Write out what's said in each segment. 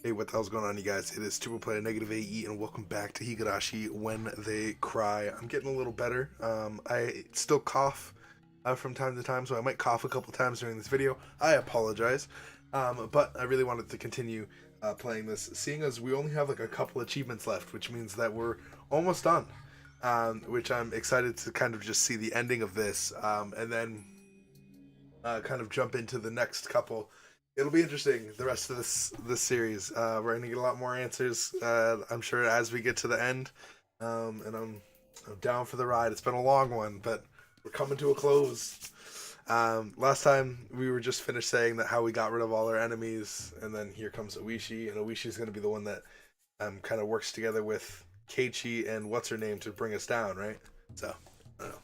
Hey, what the hell's going on, you guys? It is Triple Player Negative AE, and welcome back to Higurashi When They Cry. I'm getting a little better. I still cough from time to time, so I might cough a couple times during this video. I apologize, but I really wanted to continue playing this, seeing as we only have like a couple achievements left, which means that we're almost done. Which I'm excited to kind of just see the ending of this, and then kind of jump into the next couple. It'll be interesting the rest of this series. We're gonna get a lot more answers. I'm sure as we get to the end, and I'm down for the ride. It's been a long one, but we're coming to a close. Last time we were just finished saying that how we got rid of all our enemies, and then here comes Oishi, and Oishi is gonna be the one that kind of works together with Keiichi and what's her name to bring us down, right? So I don't know.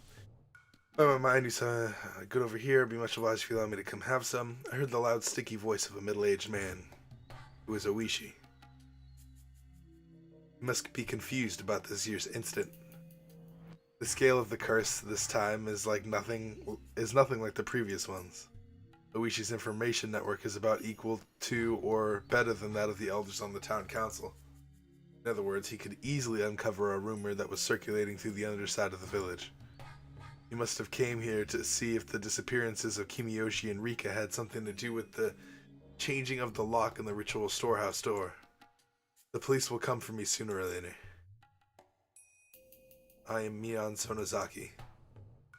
Oh, my mind, he's good over here. Be much obliged if you allow me to come have some. I heard the loud, sticky voice of a middle-aged man who is Oishi. You must be confused about this year's incident. The scale of the curse this time is nothing like the previous ones. Oishi's information network is about equal to or better than that of the elders on the town council. In other words, he could easily uncover a rumor that was circulating through the underside of the village. You must have came here to see if the disappearances of Kimiyoshi and Rika had something to do with the changing of the lock in the ritual storehouse door. The police will come for me sooner or later. I am Mion Sonozaki.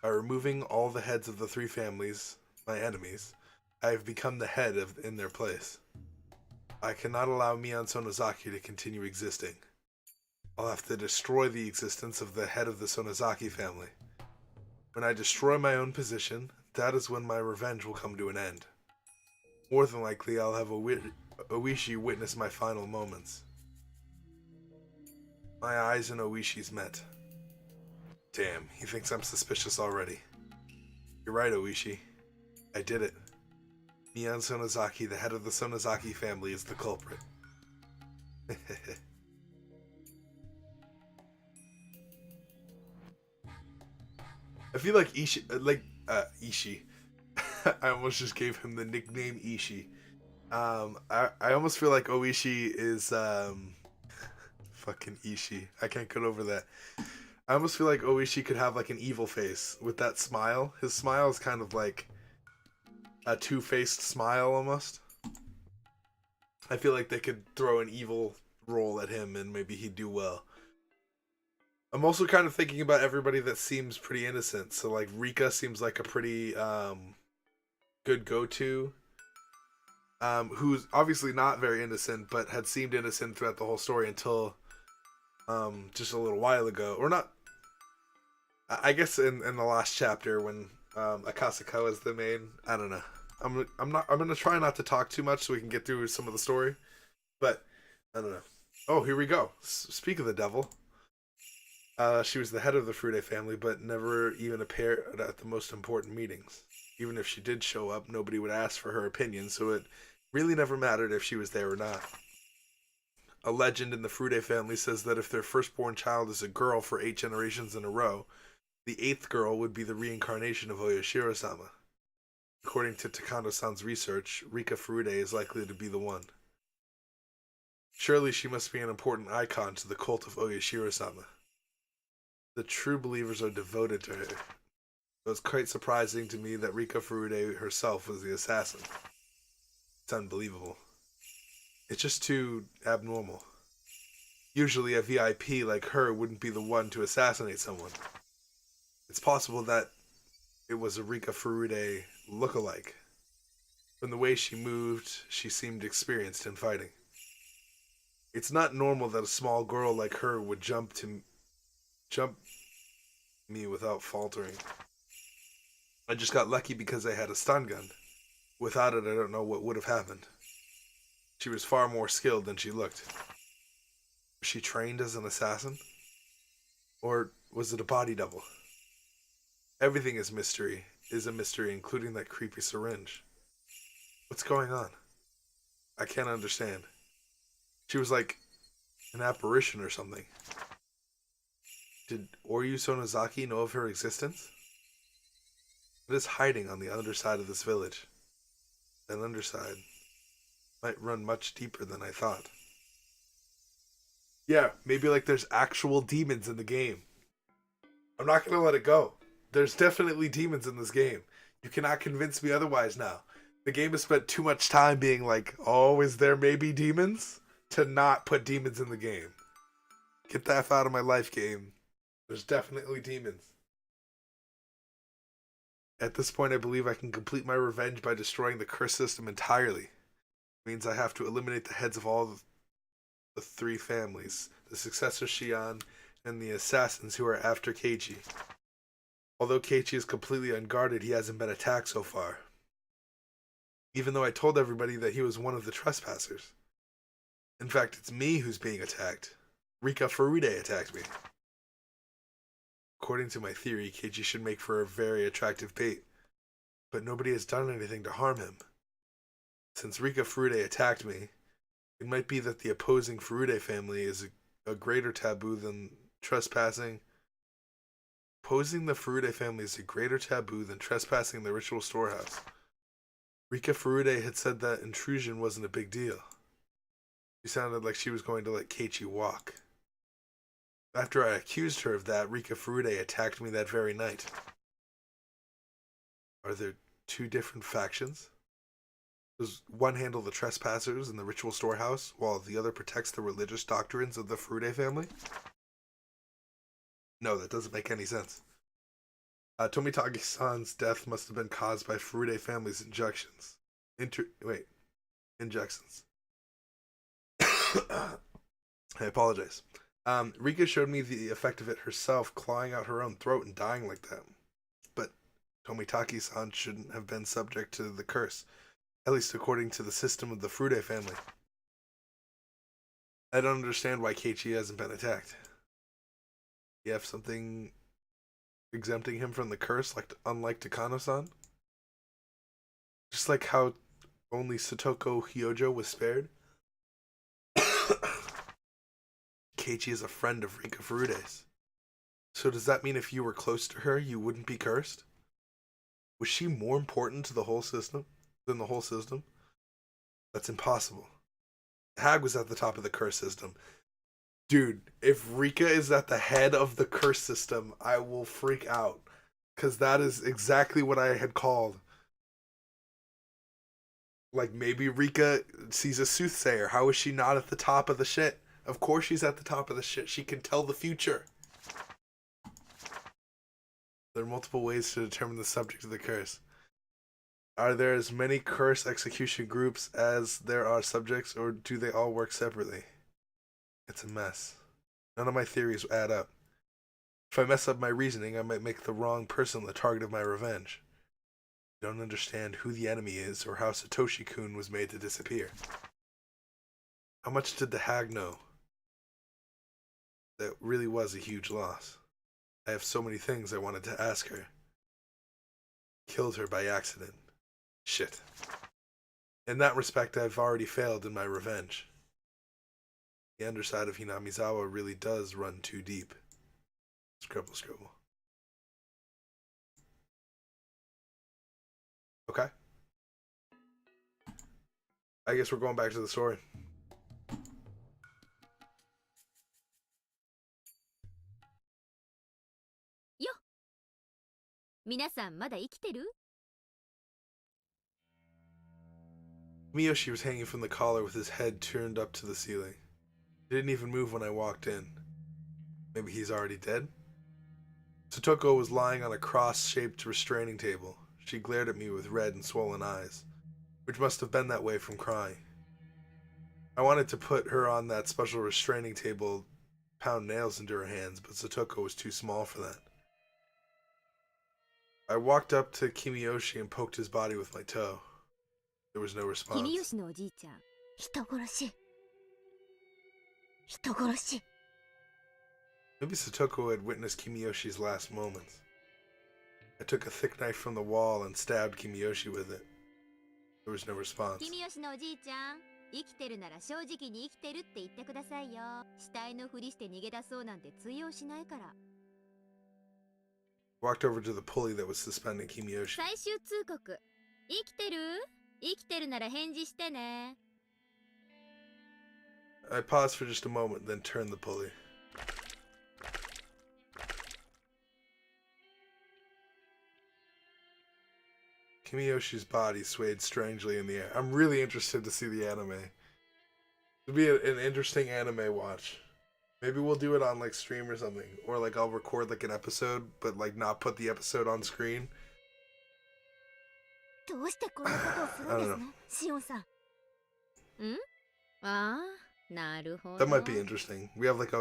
By removing all the heads of the three families, my enemies, I have become the head in their place. I cannot allow Mion Sonozaki to continue existing. I'll have to destroy the existence of the head of the Sonozaki family. When I destroy my own position, that is when my revenge will come to an end. More than likely, I'll have Oishi witness my final moments. My eyes and Oishi's met. Damn, he thinks I'm suspicious already. You're right, Oishi. I did it. Mion Sonozaki, the head of the Sonozaki family, is the culprit. I feel like Ishii. I almost just gave him the nickname Ishii. I almost feel like Oishi is fucking Ishii. I can't get over that. I almost feel like Oishi could have like an evil face with that smile. His smile is kind of like a two-faced smile almost. I feel like they could throw an evil role at him and maybe he'd do well. I'm also kind of thinking about everybody that seems pretty innocent. So like Rika seems like a pretty good go-to. Who's obviously not very innocent, but had seemed innocent throughout the whole story until just a little while ago. Or not, I guess in the last chapter when Akasako is the main. I don't know. I'm gonna try not to talk too much so we can get through some of the story. But I don't know. Oh, here we go. Speak of the devil. She was the head of the Frude family, but never even appeared at the most important meetings. Even if she did show up, nobody would ask for her opinion, so it really never mattered if she was there or not. A legend in the Frude family says that if their firstborn child is a girl for 8 generations in a row, the eighth girl would be the reincarnation of Oyashiro-sama. According to Takano-san's research, Rika Furude is likely to be the one. Surely she must be an important icon to the cult of Oyashiro-sama. The true believers are devoted to her. It was quite surprising to me that Rika Furude herself was the assassin. It's unbelievable. It's just too abnormal. Usually a VIP like her wouldn't be the one to assassinate someone. It's possible that it was a Rika Furude look-alike. From the way she moved, she seemed experienced in fighting. It's not normal that a small girl like her would jump me without faltering. I just got lucky because I had a stun gun. Without it, I don't know what would have happened. She was far more skilled than she looked. Was she trained as an assassin? Or was it a body double? Everything is a mystery, including that creepy syringe. What's going on? I can't understand. She was like an apparition or something. Did Oryu Sonozaki know of her existence? It is hiding on the underside of this village. That underside. might run much deeper than I thought. Yeah, maybe like there's actual demons in the game. I'm not gonna let it go. There's definitely demons in this game. You cannot convince me otherwise now. The game has spent too much time being like, oh, is there maybe demons? To not put demons in the game. Get that F out of my life, game. There's definitely demons. At this point, I believe I can complete my revenge by destroying the curse system entirely. It means I have to eliminate the heads of all the three families, the successor Shion, and the assassins who are after Keiichi. Although Keiichi is completely unguarded, he hasn't been attacked so far. Even though I told everybody that he was one of the trespassers. In fact, it's me who's being attacked. Rika Furude attacked me. According to my theory, Keiichi should make for a very attractive bait. But nobody has done anything to harm him. Since Rika Furude attacked me, it might be that the opposing Furude family is a greater taboo than trespassing. Opposing the Furude family is a greater taboo than trespassing the ritual storehouse. Rika Furude had said that intrusion wasn't a big deal. She sounded like she was going to let Keiichi walk. After I accused her of that, Rika Furude attacked me that very night. Are there two different factions? Does one handle the trespassers in the ritual storehouse, while the other protects the religious doctrines of the Furude family? No, that doesn't make any sense. Tomitagi-san's death must have been caused by Furude family's injections. Injections. I apologize. Rika showed me the effect of it herself, clawing out her own throat and dying like that. But Tomitaki-san shouldn't have been subject to the curse, at least according to the system of the Furude family. I don't understand why Keiichi hasn't been attacked. You have something exempting him from the curse, unlike Takano-san? Just like how only Satoko Hyojo was spared? Keiichi is a friend of Rika Furude's. So does that mean if you were close to her, you wouldn't be cursed? Was she more important to the whole system than the whole system? That's impossible. Hag was at the top of the curse system. Dude, if Rika is at the head of the curse system, I will freak out. Because that is exactly what I had called. Like, maybe Rika sees a soothsayer. How is she not at the top of the shit? Of course she's at the top of the shit. She can tell the future. There are multiple ways to determine the subject of the curse. Are there as many curse execution groups as there are subjects, or do they all work separately? It's a mess. None of my theories add up. If I mess up my reasoning, I might make the wrong person the target of my revenge. I don't understand who the enemy is or how Satoshi-kun was made to disappear. How much did the hag know? That really was a huge loss. I have so many things I wanted to ask her. Killed her by accident. Shit. In that respect, I've already failed in my revenge. The underside of Hinamizawa really does run too deep. Scribble, scribble. Okay. I guess we're going back to the story. よ、皆さんまだ生きてる？ Miyoshi was hanging from the collar with his head turned up to the ceiling. He didn't even move when I walked in. Maybe he's already dead? Satoko was lying on a cross-shaped restraining table. She glared at me with red and swollen eyes, which must have been that way from crying. I wanted to put her on that special restraining table, pound nails into her hands, but Satoko was too small for that. I walked up to Kimiyoshi and poked his body with my toe. There was no response. 君吉のおじいちゃん、人殺し。人殺し。 Maybe Satoko had witnessed Kimiyoshi's last moments. I took a thick knife from the wall and stabbed Kimiyoshi with it. There was no response. 君吉のおじいちゃん、生きてるなら正直に生きてるって言ってくださいよ。死体のふりして逃げ出そうなんて通用しないから。 Walked over to the pulley that was suspending Kimiyoshi. 最終通告。生きてる？生きてるなら返事してね。I paused for just a moment, then turned the pulley. Kimiyoshi's body swayed strangely in the air. I'm really interested to see the anime. It'll be an interesting anime watch. Maybe we'll do it on like stream or something, or like I'll record like an episode, but like not put the episode on screen. I don't know. That might be interesting. We have like a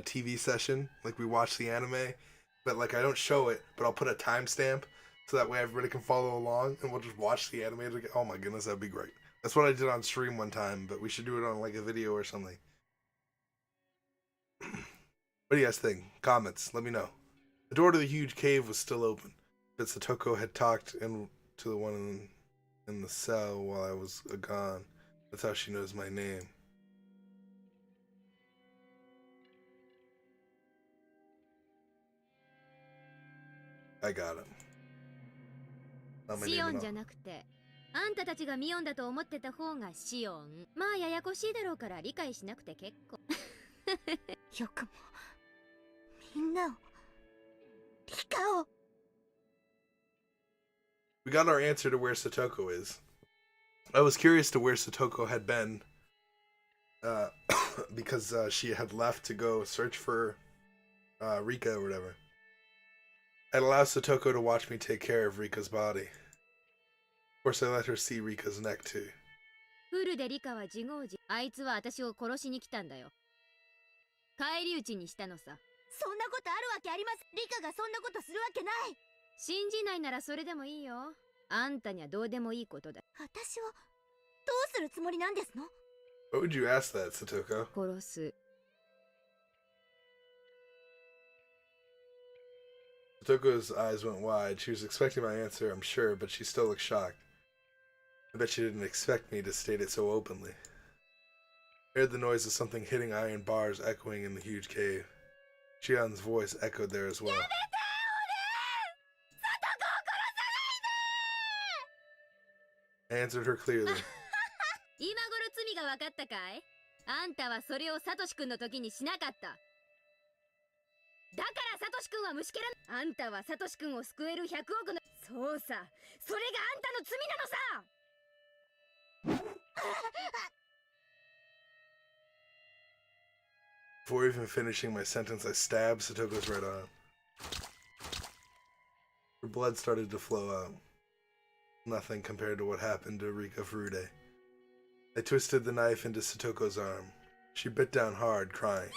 TV session, like we watch the anime, but like I don't show it, but I'll put a timestamp so that way everybody can follow along, and we'll just watch the anime together. Oh my goodness, that'd be great. That's what I did on stream one time, but we should do it on like a video or something. What do you guys think? Comments, let me know. The door to the huge cave was still open, but Satoko had talked to the one in the cell while I was gone. That's how she knows my name. I got it. Not my シ name オ at ン all. じゃなくて、あんたたちがミオンだと思ってた方がシオン。まあややこしいだろうから理解しなくて結構。よくもみんなを理科を。 We got our answer to where Satoko is. I was curious to where Satoko had been, because she had left to go search for Rika or whatever. I'd allow Satoko to watch me take care of Rika's body. Of course, I let her see Rika's neck too. フルでリカは自業自あいつは私を殺しに来たんだよ。返り討ちにしたのさ。そんなことあるわけあります。リカがそんなことするわけない。信じないならそれでもいいよ。あんたにはどうでもいいことだ。私をどうするつもりなんですの？ What would you ask that, Satoko? 殺す。Satoko's eyes went wide. She was expecting my answer, I'm sure, but she still looked shocked. I bet she didn't expect me to state it so openly. I heard the noise of something hitting iron bars echoing in the huge cave. Shion's voice echoed there as well. I answered her clearly. 今頃罪が分かったかい？あんたはそれをサトシ君の時にしなかった。だからサトシ君は虫けら。あんたはサトシ君を救える100億の。そうさ、それがあんたの罪なのさ。Before even finishing my sentence, I stabbed Satoko's right arm. Her blood started to flow out. Nothing compared to what happened to Rika Furude. I twisted the knife into Satoko's arm. She bit down hard, crying.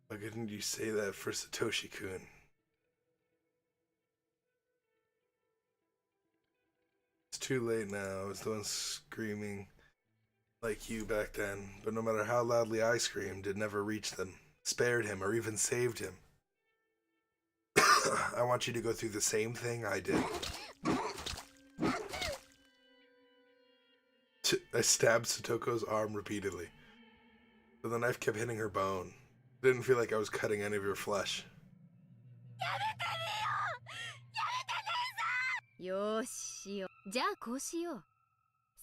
Why couldn't you say that for Satoshi-kun? It's too late now. I was the one screaming like you back then, but no matter how loudly I screamed, it never reached them, spared him, or even saved him. I want you to go through the same thing I did. I stabbed Satoko's arm repeatedly, but the knife kept hitting her bone. It didn't feel like I was cutting any of her flesh. よーしよ。じゃあこうしよう。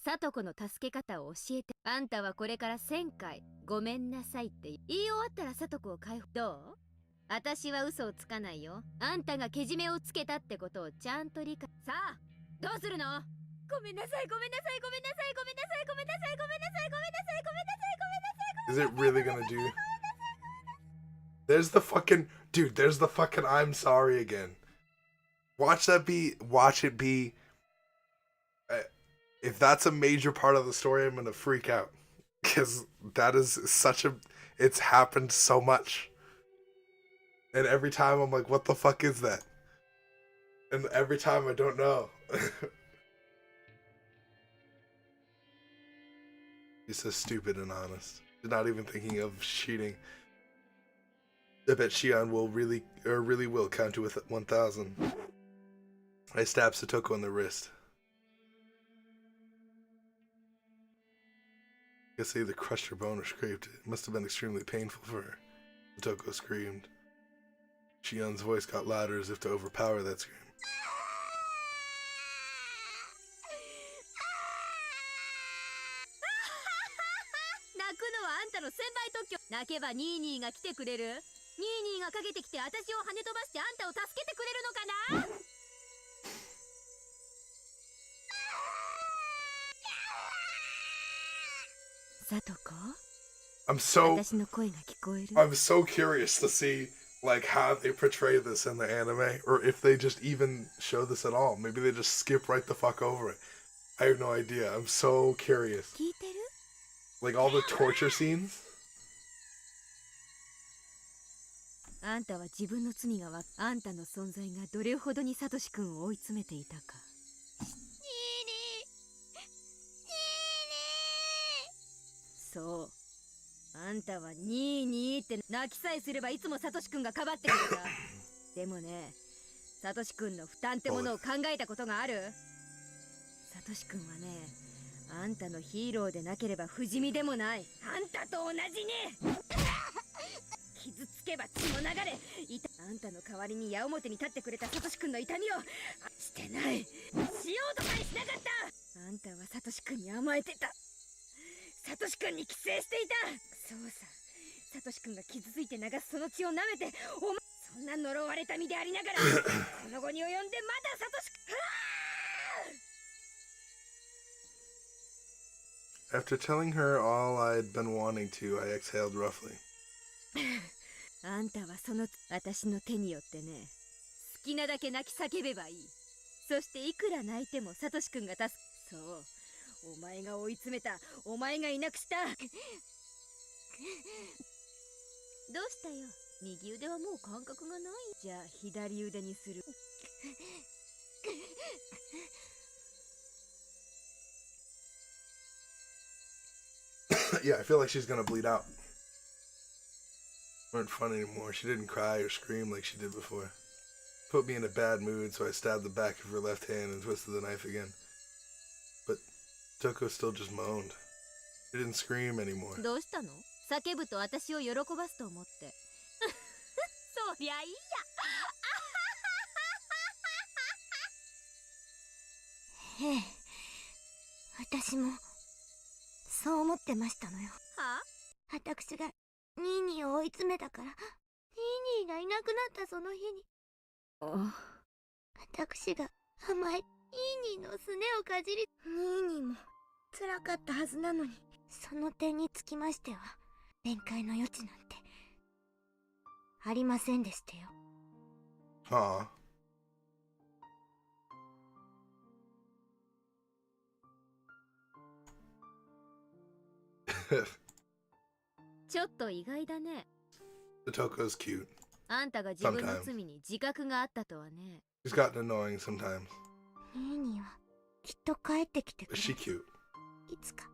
サトコの助け方を教えて。あんたはこれから1000回ごめんなさいって言い終わったらサトコを解放。どう？私は嘘をつかないよ。あんたがけじめをつけたってことをちゃんと理解。さあ、どうするの？ごめんなさい、ごめんなさい、ごめんなさい、ごめんなさい、ごめんなさい、ごめんなさい、ごめんなさい、ごめんなさい、ごめんなさい、ごめんなさい。 Is it really gonna do? There's the fucking dude. There's the fucking I'm sorry again. Watch it be. If that's a major part of the story, I'm gonna freak out because that is such a. It's happened so much, and every time I'm like, "What the fuck is that?" And every time I don't know. He's so stupid and honest. Not even thinking of cheating. I bet Shion really will count to 1,000. I stabbed Satoko in the wrist. Guess they either crushed her bone or scraped it. It must have been extremely painful for her. Satoko screamed. Shion's voice got louder as if to overpower that scream. 泣くのはあんたの先輩特許。泣けばニーニーが来てくれる。ニーニーがかけてきて私を跳ね飛ばしてあんたを助けてくれるのかな。サトコ、 I'm so 私の声が聞こえる。 I'm so curious to see like how they portray this in the anime, or if they just even show this at all. Maybe they just skip right the fuck over it. I have no idea. I'm so curious. 聞いてる？ Like all the torture scenes. あんたは自分の罪があんたの存在がどれほどにサトシ君を追い詰めていたか。そう、あんたはニーニーって泣きさえすればいつもサトシ君がかばってくるさ。でもね、サトシ君の負担ってものを考えたことがある？サトシ君はね、あんたのヒーローでなければ不死身でもない。あんたと同じね。傷つけば血も流れ、あんたの代わりに矢面に立ってくれたサトシ君の痛みをしてない、しようとさえしなかった。あんたはサトシ君に甘えてた。サトシ君に寄生していた。そうさ、サトシ君が傷ついて流すその血を舐めて、お前そんな呪われた身でありながらこの後に及んでまだサトシ君。 After telling her all I'd been wanting to, I exhaled roughly. あんたはその私の手によってね、好きなだけ泣き叫べばいい。そしていくら泣いてもサトシ君がそう、お前が追い詰めた、お前がいなくした。どうしたよ、右腕はもう感覚がない。じゃあ左腕にする。Yeah, I feel like she's gonna bleed out. Weren't fun anymore. She didn't cry or scream like she did before. Put me in a bad mood, so I stabbed the back of her left hand and twisted the knife again. But Toko still just moaned. She didn't scream anymore. どうしたの？叫ぶと私を喜ばすと思って。そりゃいいや。ええ、私もそう思ってましたのよ。は？私がニーニーを追い詰めたから、ニーニーがいなくなったその日に、私が甘いニーニーのすねをかじり、ニーニーも辛かったはずなのに、その点につきましては弁解の余地なんてありませんでしたよ。Aw. ちょっと意外だね。Toko's cute. あんたが自分の罪に自覚があったとはね。She's gotten annoying sometimes. ニーニーはきっと帰ってきてく But る。 she cute. いつか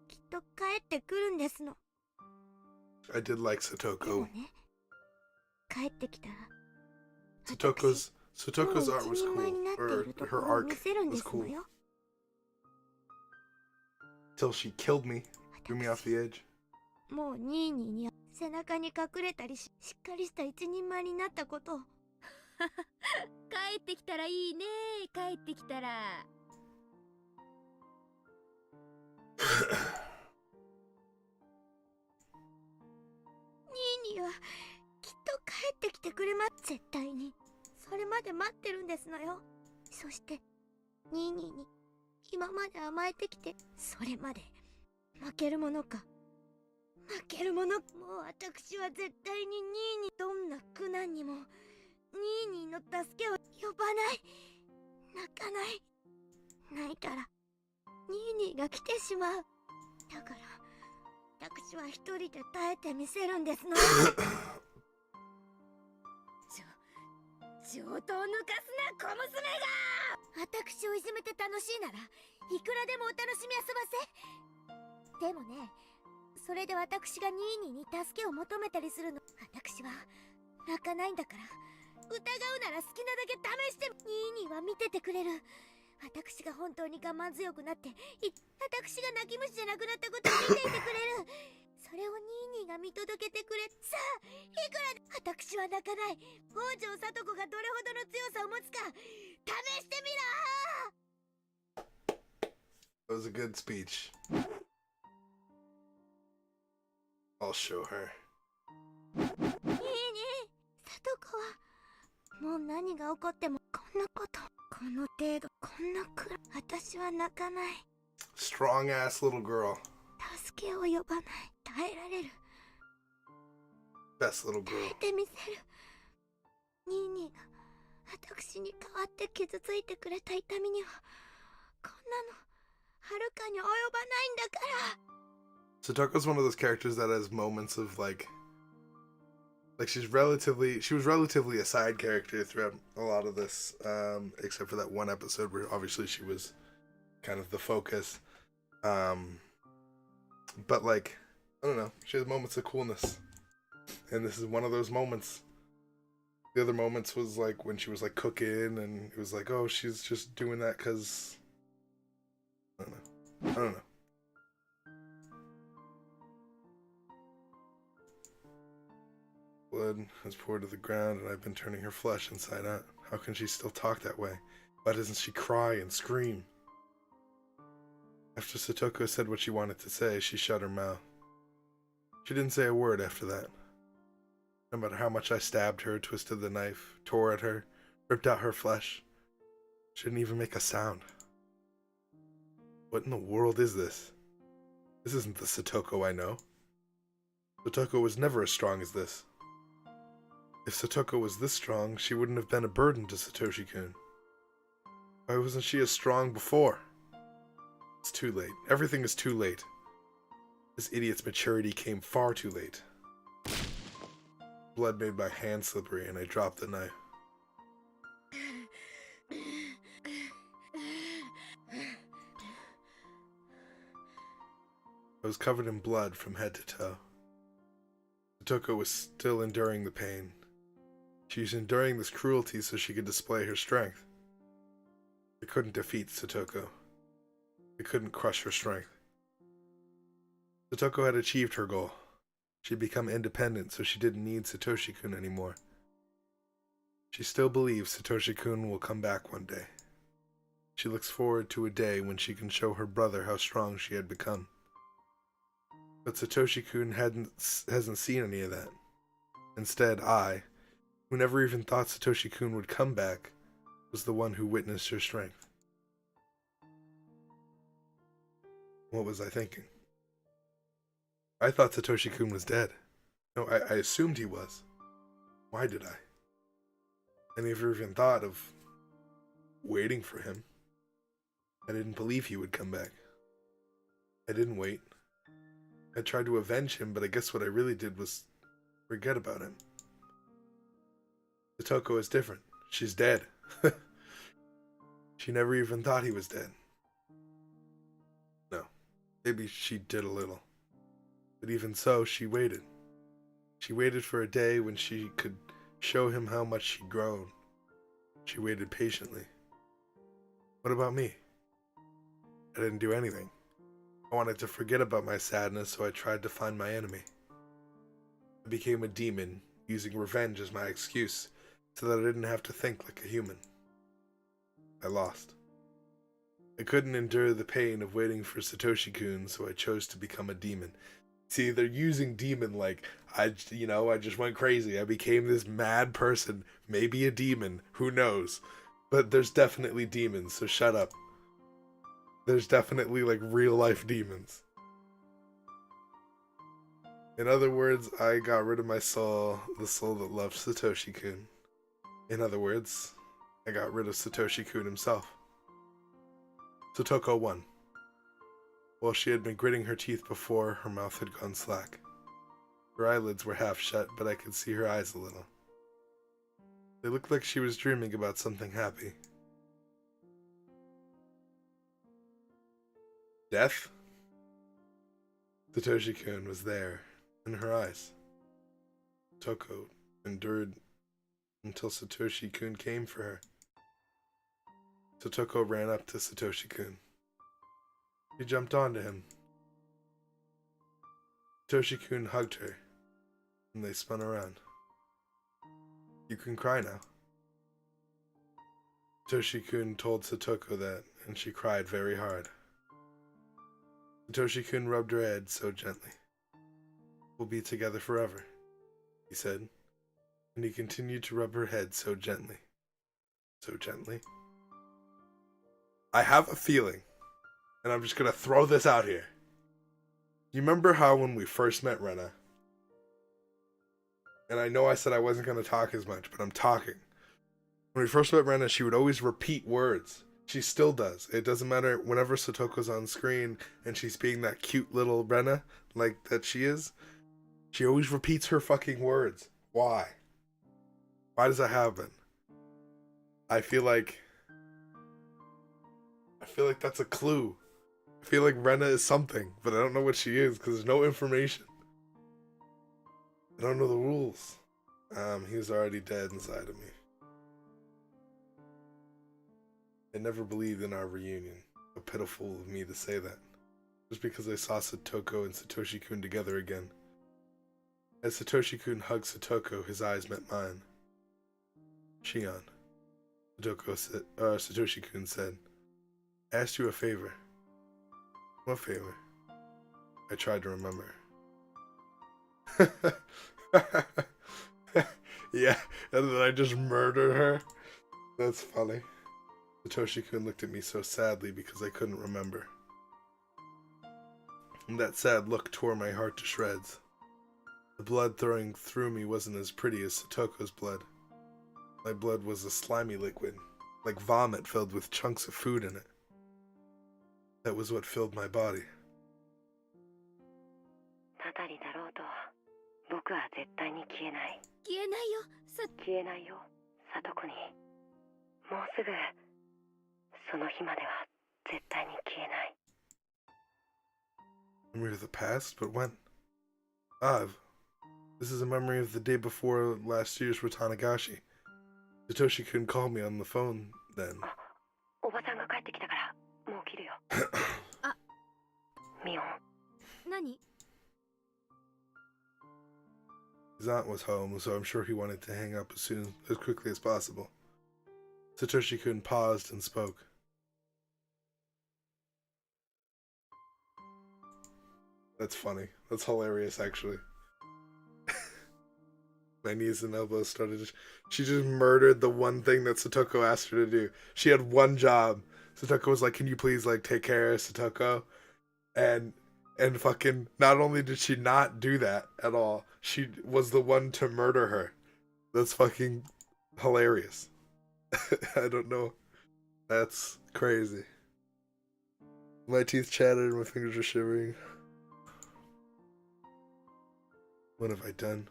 きっと帰ってくるんですの。 I did like でも Satoko. ね、帰ってきたら Satoko's もう art 一 was 人前 cool. になってい Or るとこ her ろを arc 見せるんで was すの cool. よ。 Till she killed me, threw me off the edge. もうニーニーに背中に隠れたりしっかりした一人前になったことを。帰ってきたらいいね。帰ってきたら。ニーニーはきっと帰ってきてくれます。絶対に。それまで待ってるんですのよ。そしてニーニーに今まで甘えてきて、それまで負けるものか負けるもの。もう私は絶対にニーニー、どんな苦難にもニーニーの助けを呼ばない。泣かない。泣いたらニーニーが来てしまう。だから私は一人で耐えてみせるんですの。上等抜かすな小娘が。私をいじめて楽しいならいくらでもお楽しみあそばせ。でもね、それで私がニーニーに助けを求めたりするの。私は泣かないんだから。疑うなら好きなだけ試して。ニーニーは見ててくれる。私が本当に我慢強くなって、私が泣き虫じゃなくなったことを見ていてくれる。それをニーニーが見届けてくれ。さあ、いくら私は泣かない。北条聡子がどれほどの強さを持つか、試してみろ。 That was a good speech. I'll show her. ニーニー、聡子はもう何が起こってもこんなこと、この程度、こんなくらい、私は泣かない。 Strong ass little girl. 助けを呼ばない。耐えられる。 Best little 耐 girl. えてみせる。ニーニーが私に代わって傷ついてくれた痛みには、こんなのはるかに及ばないんだから。 Satoko's one of those characters that has moments of like she was relatively a side character throughout a lot of this, except for that one episode where obviously she was kind of the focus. But like, I don't know, she has moments of coolness, and this is one of those moments. The other moments was like when she was like cooking, and it was like, oh, she's just doing that because I don't know. Blood has poured to the ground, and I've been turning her flesh inside out. How can she still talk that way? Why doesn't she cry and scream? After Satoko said what she wanted to say, she shut her mouth. She didn't say a word after that. No matter how much I stabbed her, twisted the knife, tore at her, ripped out her flesh, she didn't even make a sound. What in the world is this? This isn't the Satoko I know. Satoko was never as strong as this. If Satoko was this strong, she wouldn't have been a burden to Satoshi-kun. Why wasn't she as strong before? It's too late. Everything is too late. This idiot's maturity came far too late. Blood made my hand slippery, and I dropped the knife. I was covered in blood from head to toe. Satoko was still enduring the pain. She was enduring this cruelty so she could display her strength. It couldn't defeat Satoko. It couldn't crush her strength. Satoko had achieved her goal. She'd become independent, so she didn't need Satoshi-kun anymore. She still believes Satoshi-kun will come back one day. She looks forward to a day when she can show her brother how strong she had become. But Satoshi-kun hasn't seen any of that. Instead, I, who never even thought Satoshi-kun would come back, was the one who witnessed her strength. What was I thinking? I thought Satoshi-kun was dead. No, I assumed he was. Why did I? I never even thought of waiting for him. I didn't believe he would come back. I didn't wait. I tried to avenge him, but I guess what I really did was forget about him. Satoko is different. She's dead. She never even thought he was dead. No, maybe she did a little. But even so, she waited. She waited for a day when she could show him how much she'd grown. She waited patiently. What about me? I didn't do anything. I wanted to forget about my sadness, so I tried to find my enemy. I became a demon, using revenge as my excuse, so that I didn't have to think like a human. I lost. I couldn't endure the pain of waiting for Satoshi-kun, so I chose to become a demon. See, they're using demon like, I just went crazy. I became this mad person, maybe a demon, who knows? But there's definitely demons, so shut up. There's definitely, like, real-life demons. In other words, I got rid of my soul, the soul that loved Satoshi-kun. In other words, I got rid of Satoshi-kun himself. Satoko won. While she had been gritting her teeth before, her mouth had gone slack. Her eyelids were half shut, but I could see her eyes a little. They looked like she was dreaming about something happy. Death? Satoshi-kun was there, in her eyes. Toko endured until Satoshi-kun came for her. Satoko ran up to Satoshi-kun. She jumped onto him. Satoshi-kun hugged her, and they spun around. You can cry now. Satoshi-kun told Satoko that, and she cried very hard. Satoshi-kun rubbed her head so gently. We'll be together forever, he said, and he continued to rub her head so gently. So gently. I have a feeling, and I'm just gonna throw this out here. You remember how when we first met Rena, and I know I said I wasn't gonna talk as much, but I'm talking. When we first met Rena, she would always repeat words. She still does. It doesn't matter whenever Satoko's on screen and she's being that cute little Rena, like that she is, she always repeats her fucking words. Why? Why does that happen? I feel like that's a clue. I feel like Rena is something, but I don't know what she is because there's no information. I don't know the rules. He was already dead inside of me. I never believed in our reunion. So pitiful of me to say that. Just because I saw Satoko and Satoshi-kun together again. As Satoshi-kun hugged Satoko, his eyes met mine. Shion, Satoshi-kun said, I asked you a favor. What favor? I tried to remember. Yeah, and then I just murdered her. That's funny. Satoshi-kun looked at me so sadly because I couldn't remember. And that sad look tore my heart to shreds. The blood throwing through me wasn't as pretty as Satoko's blood. My blood was a slimy liquid, like vomit filled with chunks of food in it. That was what filled my body. たたりだろうと僕は絶対に消えない。消えないよ。消えないよ、サトコに。もうすぐその日までは絶対に消えない。 Memory of the past? But when? This is a memory of the day before last year's Watanagashi. Satoshi-kun called me on the phone then. おばさんが帰ってきたからもう切るよ。あ、ミオン。何？ His aunt was home, so I'm sure he wanted to hang up as quickly as possible. Satoshi-kun paused and spoke. That's funny. That's hilarious, actually. My knees and elbows started. She just murdered the one thing that Satoko asked her to do. She had one job. Satoko was like, "Can you please like take care of Satoko?" And fucking not only did she not do that at all, she was the one to murder her. That's fucking hilarious. I don't know. That's crazy. My teeth chattered and my fingers were shivering. What have I done?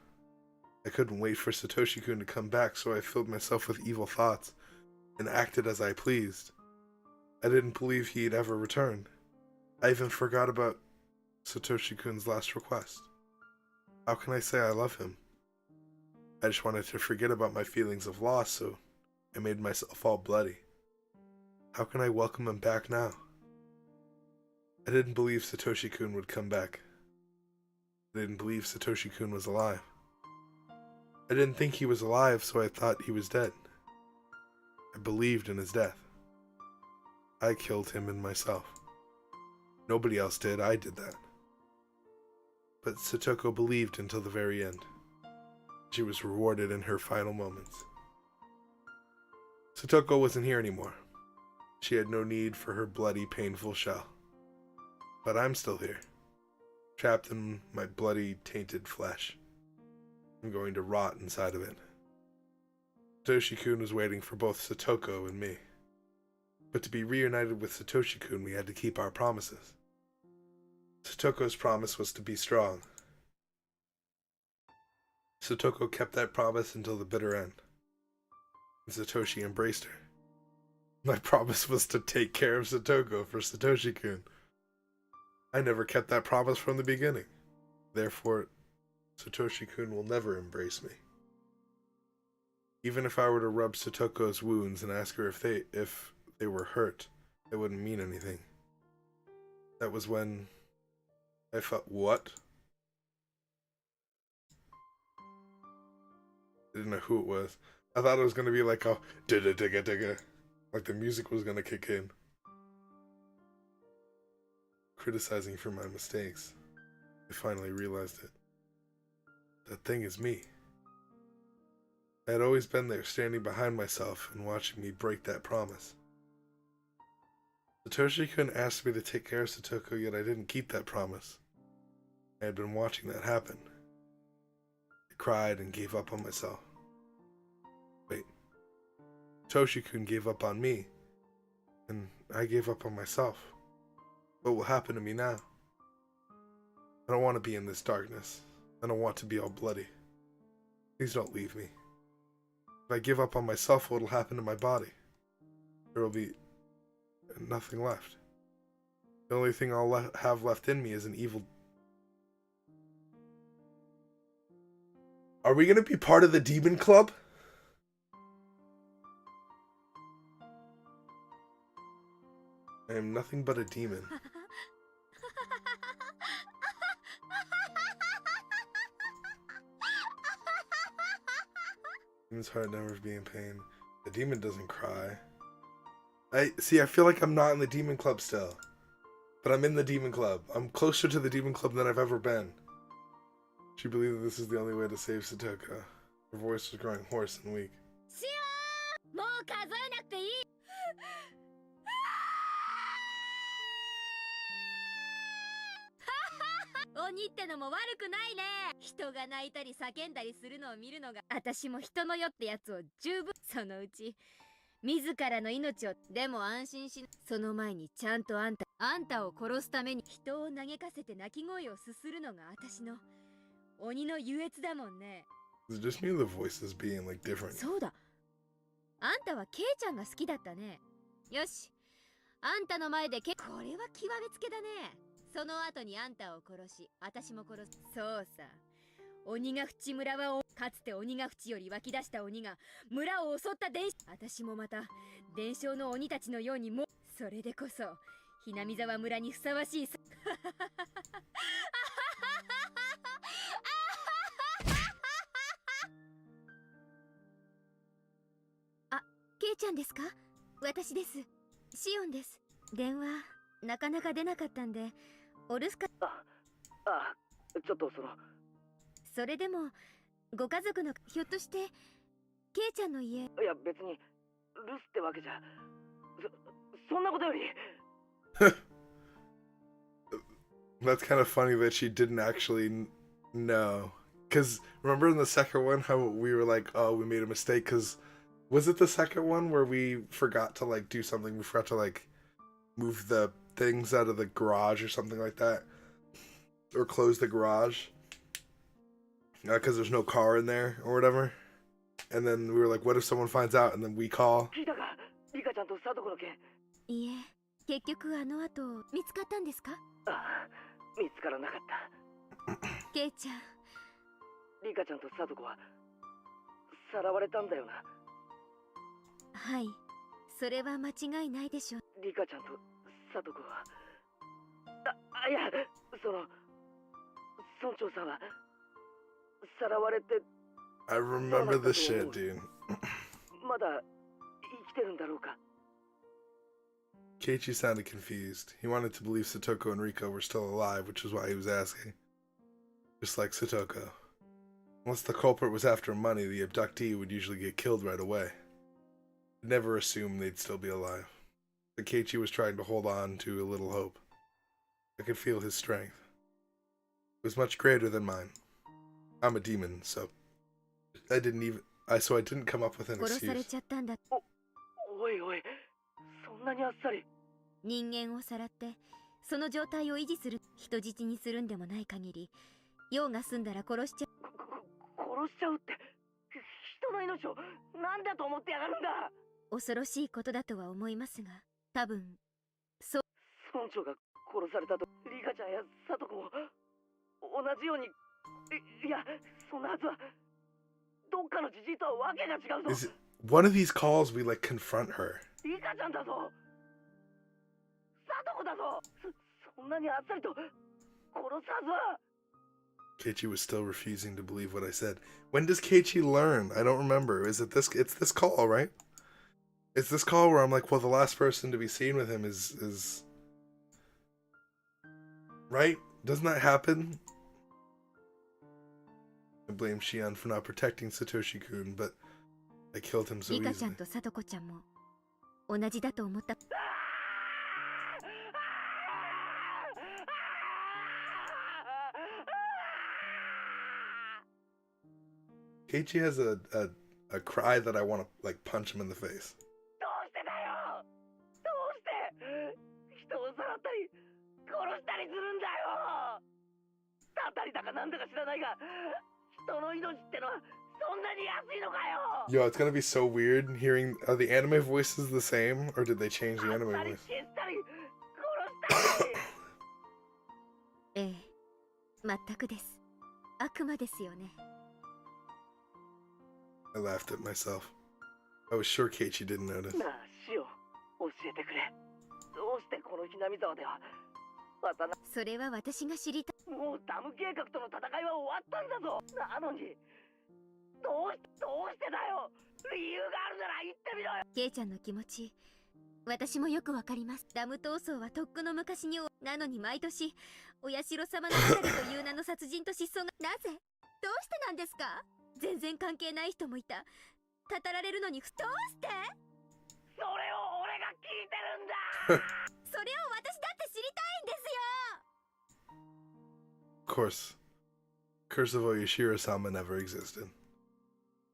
I couldn't wait for Satoshi-kun to come back, so I filled myself with evil thoughts and acted as I pleased. I didn't believe he'd ever return. I even forgot about Satoshi-kun's last request. How can I say I love him? I just wanted to forget about my feelings of loss, so I made myself all bloody. How can I welcome him back now? I didn't believe Satoshi-kun would come back. I didn't believe Satoshi-kun was alive. I didn't think he was alive, so I thought he was dead. I believed in his death. I killed him and myself. Nobody else did, I did that. But Satoko believed until the very end. She was rewarded in her final moments. Satoko wasn't here anymore. She had no need for her bloody, painful shell. But I'm still here, trapped in my bloody, tainted flesh. I'm going to rot inside of it. Satoshi-kun was waiting for both Satoko and me. But to be reunited with Satoshi-kun, we had to keep our promises. Satoko's promise was to be strong. Satoko kept that promise until the bitter end. And Satoshi embraced her. My promise was to take care of Satoko for Satoshi-kun. I never kept that promise from the beginning. Therefore, Satoshi-kun will never embrace me. Even if I were to rub Satoko's wounds and ask her if they were hurt, it wouldn't mean anything. That was when I felt what? I didn't know who it was. I thought it was gonna be like a digga digga digga, like the music was gonna kick in. Criticizing for my mistakes, I finally realized it. That thing is me. I had always been there, standing behind myself and watching me break that promise. Satoshi-kun asked me to take care of Satoko, yet I didn't keep that promise. I had been watching that happen. I cried and gave up on myself. Wait. Satoshi-kun gave up on me, and I gave up on myself. What will happen to me now? I don't want to be in this darkness. I don't want to be all bloody. Please don't leave me. If I give up on myself, what will happen to my body? There will be nothing left. The only thing I'll have left in me is an evil... Are we going to be part of the demon club? I am nothing but a demon. Demon's heart never be in pain. The demon doesn't cry. I feel like I'm not in the demon club still. But I'm in the demon club. I'm closer to the demon club than I've ever been. She believed that this is the only way to save Satoko. Her voice was growing hoarse and weak. もう数えなくていい。鬼ってのも悪くないね。人が泣いたり叫んだりするのを見るのが私も人のよってやつを十分。そのうち自らの命を。でも安心しな。その前にちゃんとあんたを殺すために人を嘆かせて泣き声をすするのが私の鬼の優越だもんね。 Is it just me, the voices being like different? そうだ。あんたはケイちゃんが好きだったね。よし。あんたの前でこれは極めつけだね。その後にあんたを殺し、私も殺す。そうさ。鬼ヶ淵村はかつて鬼ヶ淵より湧き出した鬼が村を襲った私もまた伝承の鬼たちのようにも。それでこそひなみ沢村にふさわしい。あ、ケイちゃんですか？私です。シオンです。電話なかなか出なかったんでお留守か。ちょっとそれでもご家族のひょっとしてケイちゃんの家。いや別に留守ってわけじゃ。そんなことより。That's kind of funny that she didn't actually know. Because remember in the second one how we were like, oh, we made a mistake? Because was it the second one where we forgot to like do something? We forgot to like move the things out of the garage or something like that? Or close the garage? Because there's no car in there or whatever. And then we were like, what if someone finds out? And then we call. 聞いたか？リカちゃんとサトコの件。いえ、結局あの後見つかったんですか？見つからなかった。ケイちゃん。リカちゃんとサトコはさらわれたんだよな。はい、それは間違いないでしょう。リカちゃんとサトコは。いや、村長さんはさらわれて。I remember the shit, dude. まだ生きてるんだろうか。Keiichi sounded confused. He wanted to believe Satoko and Riko were still alive, which is why he was asking. Just like Satoko. Unless the culprit was after money, the abductee would usually get killed right away. He'd never assumed they'd still be alive. But Keiichi was trying to hold on to a little hope. I could feel his strength. It was much greater than mine. I'm a demon, so I didn't come up with an 殺され excuse. ちゃったんだ。おいおい、そんなにあっさり。人間をさらってその状態を維持する。人質にするんでもない限り用が済んだら殺しちゃ。殺しちゃうって人の命を何だと思ってやがるんだ。恐ろしいことだとは思いますが、多分そう。村長が殺されたとリカちゃんやサトコも同じように。いや、そんなはずは。どっかのじじいとはわけが違うぞ。one of these calls we like confront her. リカちゃんだぞ。サトコだぞ。そんなにあっさりと殺すはずは。Keiichi was still refusing to believe what I said. When does Keiichi learn? I don't remember. Is it this? It's this call, right? It's this call where I'm like, well, the last person to be seen with him is right? Doesn't that happen? I blame Shion for not protecting Satoshi-kun, but I killed him so リカちゃん easily. とサトコちゃんも同じだと思った。 Keiichi has a cry that I want to like punch him in the face. どうしてだよ。どうして人をさらったり殺したりするんだよ。たたりだかなんだか知らないが、人の命ってのはそんなに安いのかよ。 Yo, it's gonna be so weird hearing. Are the anime voices the same, or did they change the あっ anime たり voice? 消したり殺したり。ええ、全くです。悪魔ですよね。 I laughed at myself. I was sure Keiichi didn't notice. なあ、シオ、教えてくれ。どうしてこのひなみ沢ではそれは私が知りたい。もうダム計画との戦いは終わったんだぞ。なのにどうしてだよ。理由があるなら言ってみろよ。ケイちゃんの気持ち、私もよくわかります。ダム闘争はとっくの昔になのに毎年お社様のあたりという名の殺人と失踪がなぜどうしてなんですか。全然関係ない人もいた。たたられるのにどうしてそれを俺が聞いてるんだ。それを私だって知りたいんですよ。 Of course, Curse of Oyashiro-sama never existed.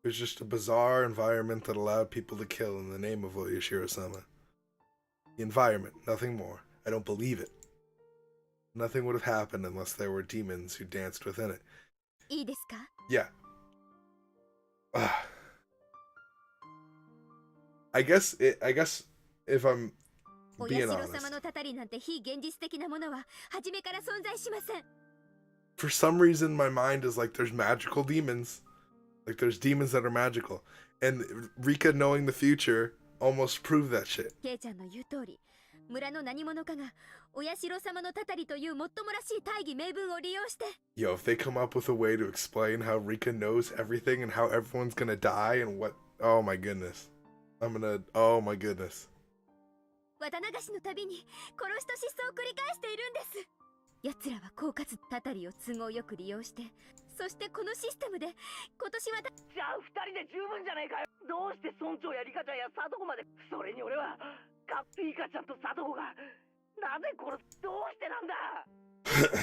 It was just a bizarre environment that allowed people to kill in the name of Oyashiro-sama. The environment, nothing more. I don't believe it. Nothing would have happened unless there were demons who danced within it. いいですか。 Yeah. I guess if I'm お being 社様 honest, のたたりなんて非現実的なものは初めから存在しません。 for some reason my mind is like there's magical demons. Like there's demons that are magical. And Rika knowing the future almost proved that shit. ケイちゃんの言う通り、村の何者かがお社様のたたりというもっともらしい大義名分を利用して。 Yo, if they come up with a way to explain how Rika knows everything and how everyone's gonna die and what... Oh my goodness. Oh my goodness. 綿流しのたびに殺しと失踪を繰り返しているんです。奴らは狡猾たたりを都合よく利用して、そしてこのシステムで今年はじゃあ二人で十分じゃねえかよ。どうして村長やリカちゃんやサトコまで。それに俺はリカちゃんとサトコがなぜ殺す。どうしてなんだ。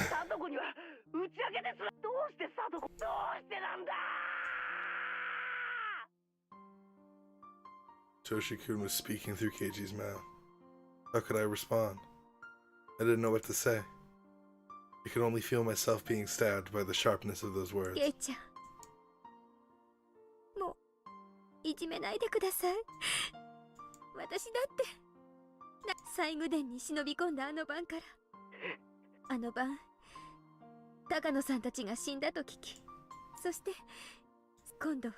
サトコには打ち明けですら。どうしてサトコ。どうしてなんだ。 Toshi-kun was speaking through Keiichi's mouth. How could I respond? I didn't know what to say. I could only feel myself being stabbed by the sharpness of those words. ケイちゃん、もういじめないでください。私だって西宮殿に忍び込んだあの晩から、あの晩高野さんたちが死んだと聞き、そして今度は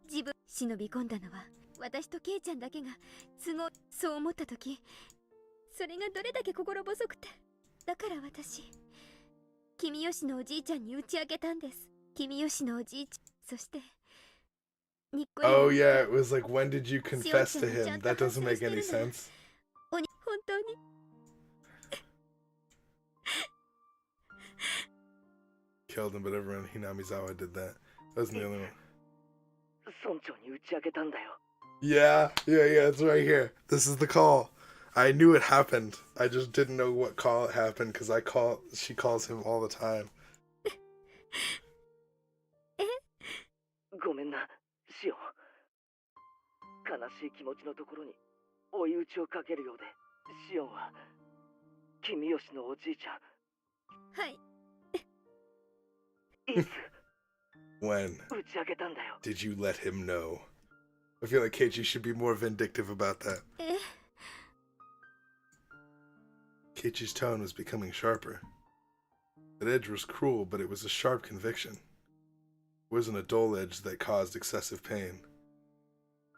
自分忍び込んだのは私とケイちゃんだけが都合。そう思った時、それがどれだけ心細くて、だから私君吉のおじいちゃんに打ち明けたんです。君吉のおじいちゃん、そしてにっこり。 Oh yeah, it was like, when did you confess to him? That doesn't make any sense. 本当にKilled him, but everyone in Hinamizawa did that. That wasn't the only one. 村長に打ち明けたんだよ。 Yeah, it's right here. This is the call. I knew it happened. I just didn't know what call it happened because she calls him all the time. ごめんな、シオン。悲しい気持ちのところに追い打ちをかけるようで、シオンは君吉のおじいちゃん。はい。いつ When 打ち明けたんだよ。 did you let him know? I feel like Keiichi should be more vindictive about that. え、 Keiichi's tone was becoming sharper. That edge was cruel, but it was a sharp conviction. It wasn't a dull edge that caused excessive pain.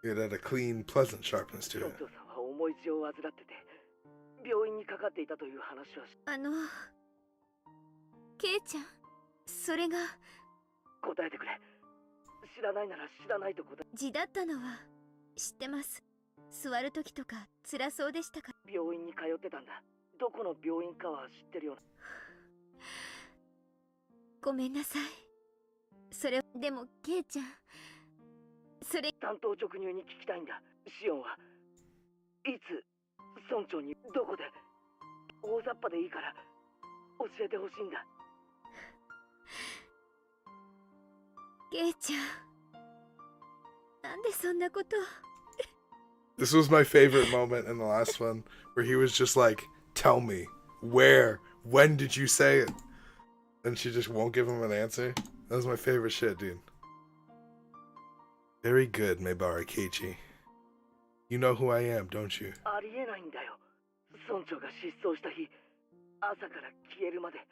It had a clean, pleasant sharpness to 村 it. 長さんは重い病を患ってて病院にかかっていたという話はケイちゃん、それが答えてくれ。知らないなら知らないと答え。字だったのは知ってます。座る時とか辛そうでしたから。病院に通ってたんだ。どこの病院かは知ってるような。ごめんなさい。それでもケイちゃん、それ担当直入に聞きたいんだ。シオンはいつ村長にどこで大雑把でいいから教えてほしいんだ。ケイちゃん、なんでそんなこと。 This was my favorite moment in the last one, where he was just like, "Tell me, where, when did you say it?" And she just won't give him an answer. That was my favorite shit, dude. Very good, Maebara Keiichi. You know who I am, don't you? ありえないんだよ。村長が失踪した日、朝から消えるまで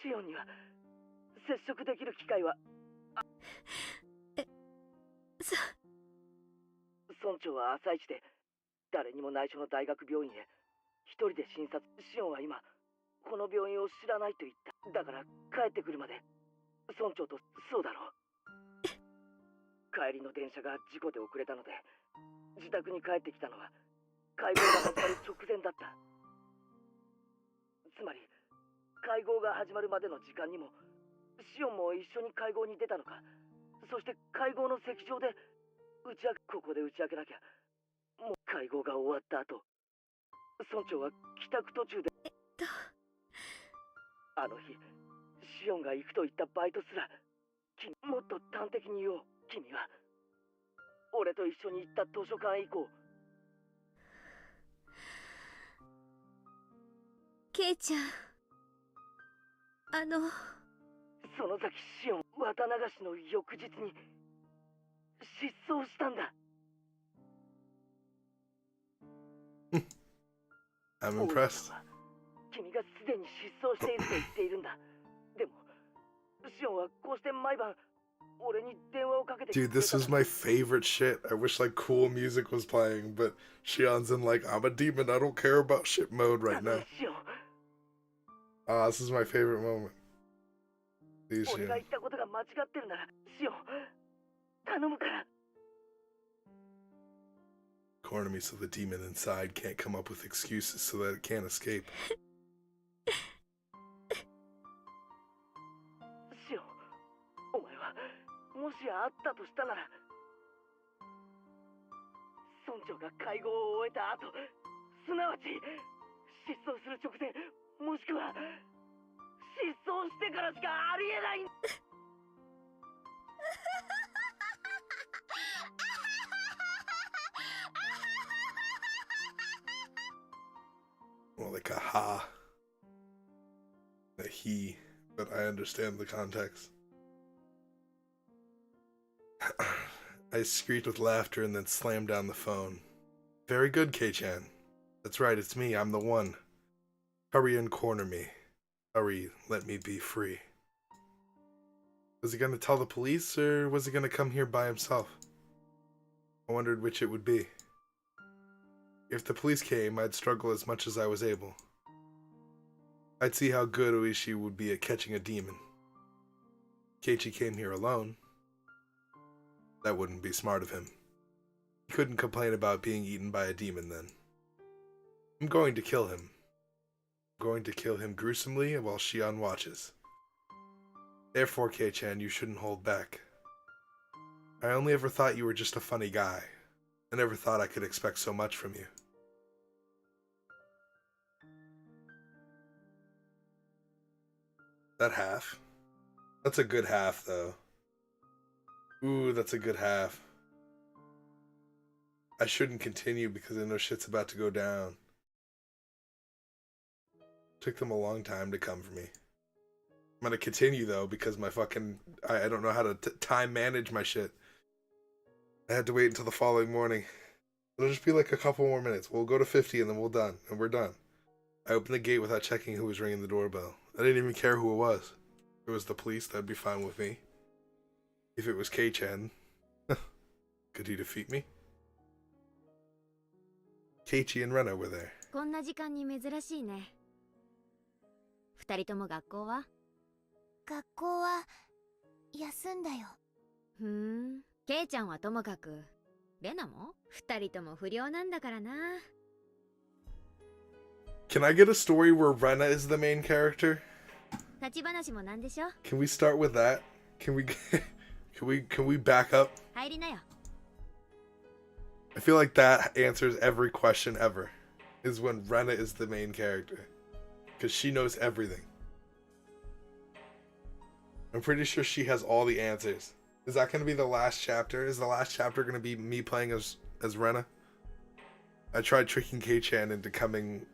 シオンには接触できる機会は。村長は朝一で誰にも内緒の大学病院へ一人で診察。シオンは今この病院を知らないと言った。だから帰ってくるまで村長と。そうだろう。帰りの電車が事故で遅れたので自宅に帰ってきたのは会合が始まる直前だった。つまり会合が始まるまでの時間にもシオンも一緒に会合に出たのか。そして会合の席上でここで打ち明けなきゃ。もう会合が終わった後、村長は帰宅途中で。あの日シオンが行くと言ったバイトすらもっと端的に言おう。君は俺と一緒に行った図書館以降。ケイちゃん、その先シオン綿流しの翌日に失踪したんだ。I'm impressed. 君がすでに失踪していると言っているんだ。でもシオンはこうして毎晩俺に電話をかけて。 Dude, this was my favorite shit. I wish like cool music was playing, but Shion's in like, I'm a demon, I don't care about shit mode right now. シオン、 Ah, this is my favorite moment. Please, 俺が Shion. 言ったことが間違ってるならシオン頼むから。 Corner me so the demon inside can't come up with excuses so that it can't escape. シオン、お前はもしあったとしたなら、村長が会合を終えた後、すなわち失踪する直前、もしくは失踪してからしかありえない。 More like a ha. A he, but I understand the context. I screeched with laughter and then slammed down the phone. Very good, Kei-chan. That's right, it's me, I'm the one. Hurry and corner me. Hurry, let me be free. Was he gonna tell the police, or was he gonna come here by himself? I wondered which it would be. If the police came, I'd struggle as much as I was able. I'd see how good Oishi would be at catching a demon. Keiichi came here alone. That wouldn't be smart of him. He couldn't complain about being eaten by a demon then. I'm going to kill him. I'm going to kill him gruesomely while Shion watches. Therefore, Kei-chan, you shouldn't hold back. I only ever thought you were just a funny guy. I never thought I could expect so much from you. That half? That's a good half, though. Ooh, that's a good half. I shouldn't continue because I know shit's about to go down. Took them a long time to come for me. I'm gonna continue, though, because my fucking... I don't know how to time manage my shit. I had to wait until the following morning. It'll just be like a couple more minutes. We'll go to 50 and then we're done. And we're done. I opened the gate without checking who was ringing the doorbell. I didn't even care who it was. If it was the police, that'd be fine with me. If it was Kei-chan, Could he defeat me? Keiichi and Rena were there. こんな時間に珍しいね。二人とも学校は？学校は休んだよ。ふーん。ケイちゃんはともかく、レナも？二人とも不良なんだからな。Can I get a story where Rena is the main character? 立ち話もなんでしょ？ Can we start with that? Can we back up? 入りなよ。I feel like that answers every question ever. Is when Rena is the main character. Because she knows everything. I'm pretty sure she has all the answers. Is that going to be the last chapter? Is the last chapter going to be me playing as Rena? I tried tricking Kei-chan into coming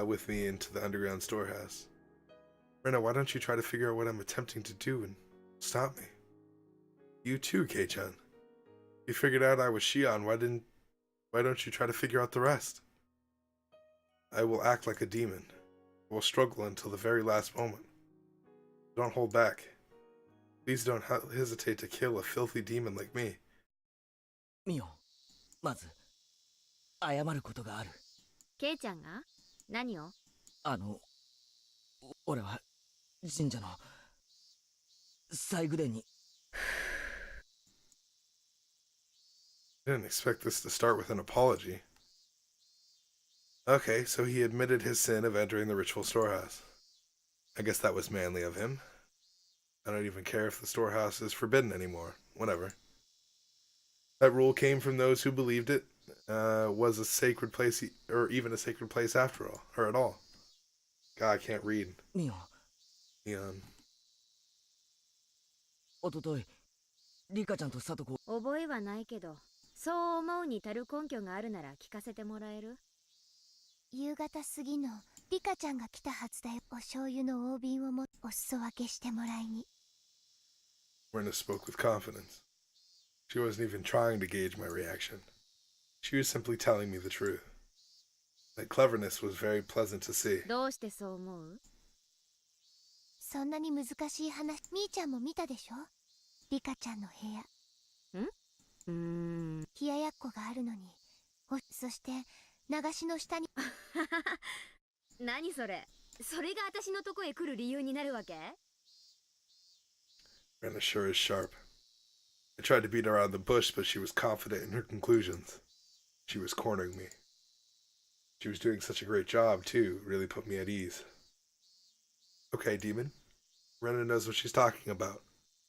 with me into the underground storehouse. Rena, why don't you try to figure out what I'm attempting to do and stop me? You too, Kei-chan. You figured out I was Shion. Why don't you try to figure out the rest? I will act like a demon. I will struggle until the very last moment. Don't hold back. Please don't hesitate to kill a filthy demon like me. ミオ、まず謝ることがある。ケイちゃんが？何を？俺は神社の祭具殿に。I didn't expect this to start with an apology. Okay, so he admitted his sin of entering the ritual storehouse. I guess that was manly of him. I don't even care if the storehouse is forbidden anymore. Whatever. That rule came from those who believed it was a sacred place, or even a sacred place after all, or at all. God, I can't read. ミオ、 Neon. おとといリカちゃんとサトコ。覚えはないけど、そう思うに足る根拠があるなら聞かせてもらえる？夕方過ぎのリカちゃんが来たはずだよ。お醤油の大瓶をお裾分けしてもらいに。Rena spoke with confidence. She wasn't even trying to gauge my reaction. She was simply telling me the truth. That cleverness was very pleasant to see. どうしてそう思う？そんなに難しい話、みーちゃんも見たでしょ？リカちゃんの部屋。冷ややっこがあるのに、そして流しの下に。何それ？それが私のとこへ来る理由になるわけ？ Rena sure is sharp. I tried to beat around the bush, but she was confident in her conclusions. She was cornering me. She was doing such a great job, too. Really put me at ease. Okay, demon. Rena knows what she's talking about.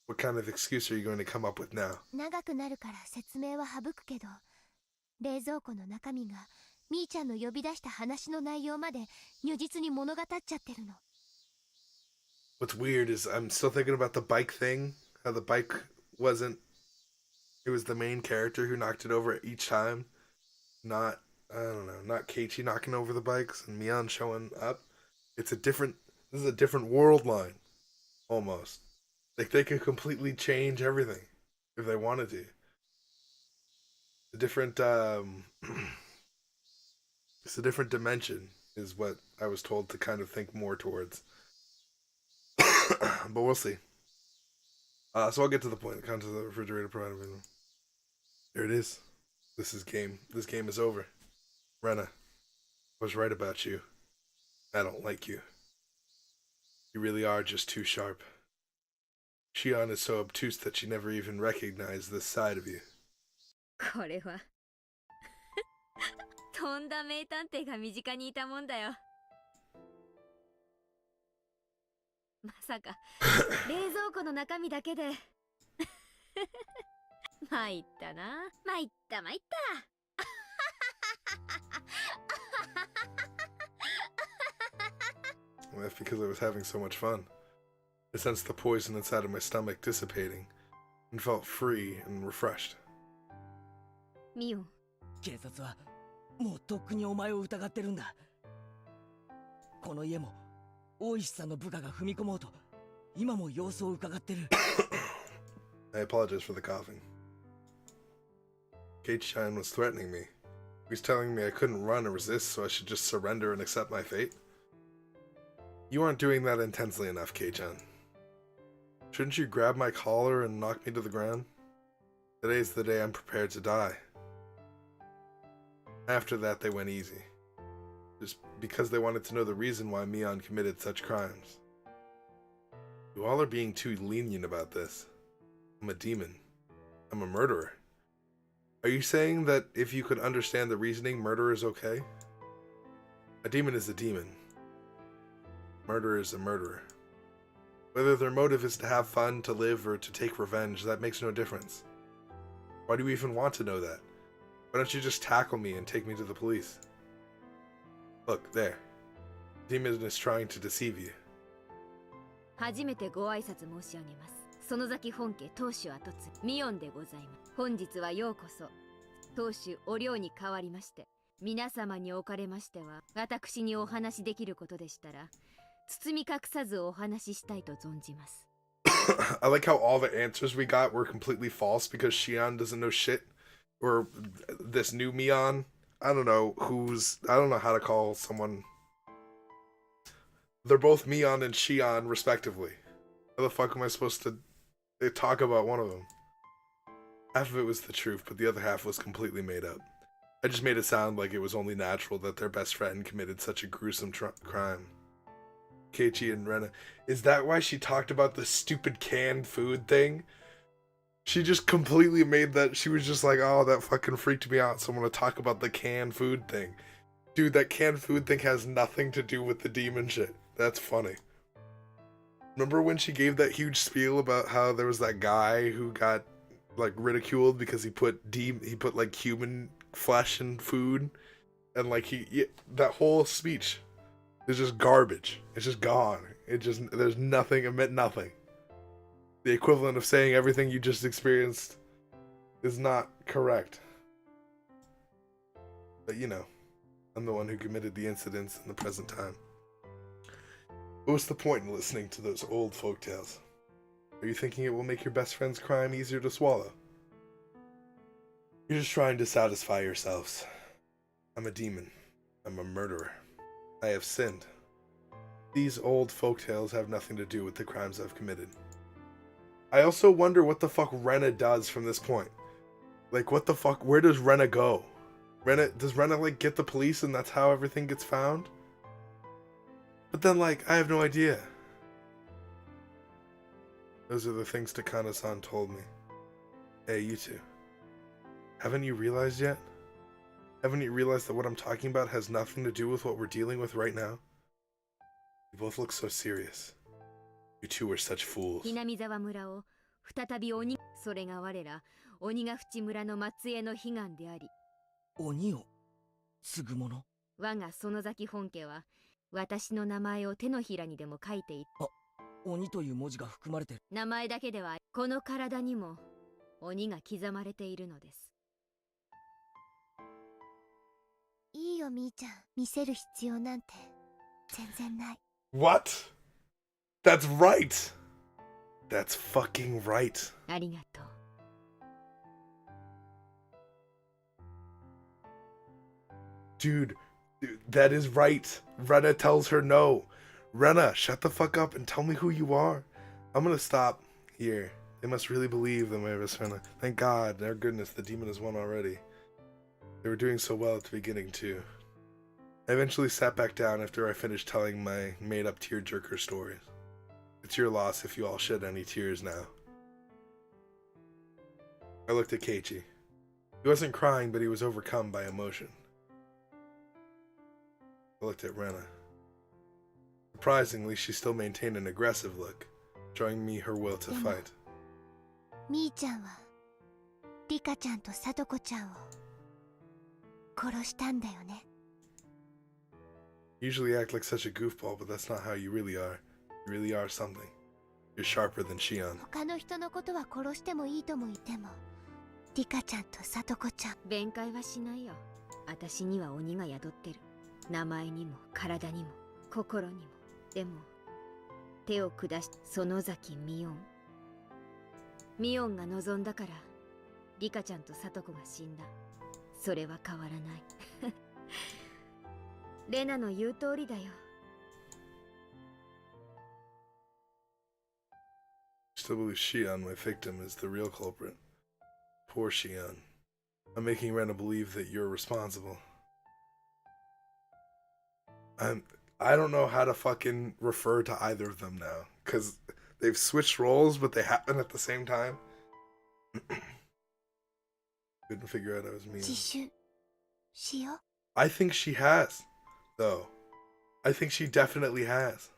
What kind of excuse are you going to come up with now? 長くなるから説明は省くけど、冷蔵庫の中身がみーちゃんの呼び出した話の内容まで如実に物語っちゃってるの。What's weird is I'm still thinking about the bike thing. How the bike wasn't... It was the main character who knocked it over each time. Not, I don't know, not Keiichi knocking over the bikes and Mion showing up. It's a different... This is a different world line. Almost. Like, they could completely change everything. If they wanted to. A different, It's a different dimension, is what I was told to kind of think more towards. But we'll see. So I'll get to the point. The contents of the refrigerator provided. There it is. This game is over. Rena, I was right about you. I don't like you. You really are just too sharp. Shion is so obtuse that she never even recognized this side of you. これはとんだ名探偵が身近にいたもんだよ。まさか冷蔵庫の中身だけで参ったな。参った参った。Well, that's because I was having so much fun. I sensed the poison inside of my stomach dissipating and felt free and refreshed. ミオ。警察はもうとっくにお前を疑ってるんだ。この家も大石さんの部下が踏み込もうと今も様子を伺ってる。I apologize for the coughing. Keiichi-chan was threatening me. He was telling me I couldn't run or resist, so I should just surrender and accept my fate. You aren't doing that intensely enough, Kei-chan. Shouldn't you grab my collar and knock me to the ground? Today's the day I'm prepared to die. After that, they went easy. Just because they wanted to know the reason why Mion committed such crimes. You all are being too lenient about this. I'm a demon. I'm a murderer. Are you saying that if you could understand the reasoning, murder is okay? A demon is a demon. Murderer is a murderer. Whether their motive is to have fun, to live, or to take revenge, that makes no difference. Why do you even want to know that? Why don't you just tackle me and take me to the police? Look, there. The demon is trying to deceive you. 初めてご挨拶申し上げます。園崎本家当主跡継ぎミオンでございます。本日はようこそ当主お領に代わりまして、皆様におかれましては私にお話しできることでしたら包み隠さずお話ししたいと存じます。I like how all the answers we got were completely false because Shion doesn't know shit. Or this new Mion. I don't know how to call someone. They're both Mion and Shion, respectively. How the fuck am I supposed to talk about one of them? Half of it was the truth, but the other half was completely made up. I just made it sound like it was only natural that their best friend committed such a gruesome crime. Keiichi and Rena. Is that why she talked about the stupid canned food thing? She just completely made that. She was just like, oh, that fucking freaked me out. So I'm going to talk about the canned food thing. Dude, that canned food thing has nothing to do with the demon shit. That's funny. Remember when she gave that huge spiel about how there was that guy who got like ridiculed because he put like human flesh in food, and like that whole speech is just garbage. It's just gone. There's nothing. It meant nothing. The equivalent of saying everything you just experienced is not correct. But you know, I'm the one who committed the incidents in the present time. What was the point in listening to those old folktales? Are you thinking it will make your best friend's crime easier to swallow? You're just trying to satisfy yourselves. I'm a demon. I'm a murderer. I have sinned. These old folktales have nothing to do with the crimes I've committed. I also wonder what the fuck Rena does from this point. Like, what the fuck? Where does Rena go? Does Rena, like, get the police and that's how everything gets found? But then, like, I have no idea. Those are the things Takano-san told me. Hey, you two. Haven't you realized yet? Haven't you realized that what I'm talking about has nothing to do with what we're dealing with right now? You both look so serious. You two are such fools. 南沢村を再び鬼、それが我ら鬼ヶ淵村の末裔の悲願であり、鬼を継ぐ者。我が園崎本家は私の名前を手のひらにでも書いていた。鬼という文字が含まれてる。名前だけではこの体にも鬼が刻まれているのです。いいよみーちゃん、見せる必要なんて全然ない。What? That's right. That's fucking right. ありがとう。Dude, that is right. Rena tells her no. Rena, shut the fuck up and tell me who you are. I'm gonna stop here. They must really believe that my best friend. Thank God, their goodness, the demon has won already. They were doing so well at the beginning, too. I eventually sat back down after I finished telling my made-up tearjerker stories. It's your loss if you all shed any tears now. I looked at Keiichi. He wasn't crying, but he was overcome by emotion. I looked at Rena. Surprisingly, she still maintained an aggressive look, showing me her will to fight. みーちゃんはリカちゃんとサトコちゃんを殺したんだよね。You usually act like such a goofball, but that's not how you really are. You really are something. You're sharper than Shion. 他の人のことは殺してもいいとも言っても、リカちゃんとサトコちゃん。弁解はしないよ。私には鬼が宿ってる。名前にも体にも心にも。でも手を下し園崎ミオン。ミオンが望んだからリカちゃんとサトコが死んだ。それは変わらない。レナの言う通りだよ。Still believe Shion, my victim, is the real culprit. Poor Shion. I'm making Rena believe that you're responsible. I don't know how to fucking refer to either of them now, because they've switched roles, but they happen at the same time. Couldn't figure out I was mean. 自首しよう。 I think she has, though. I think she definitely has.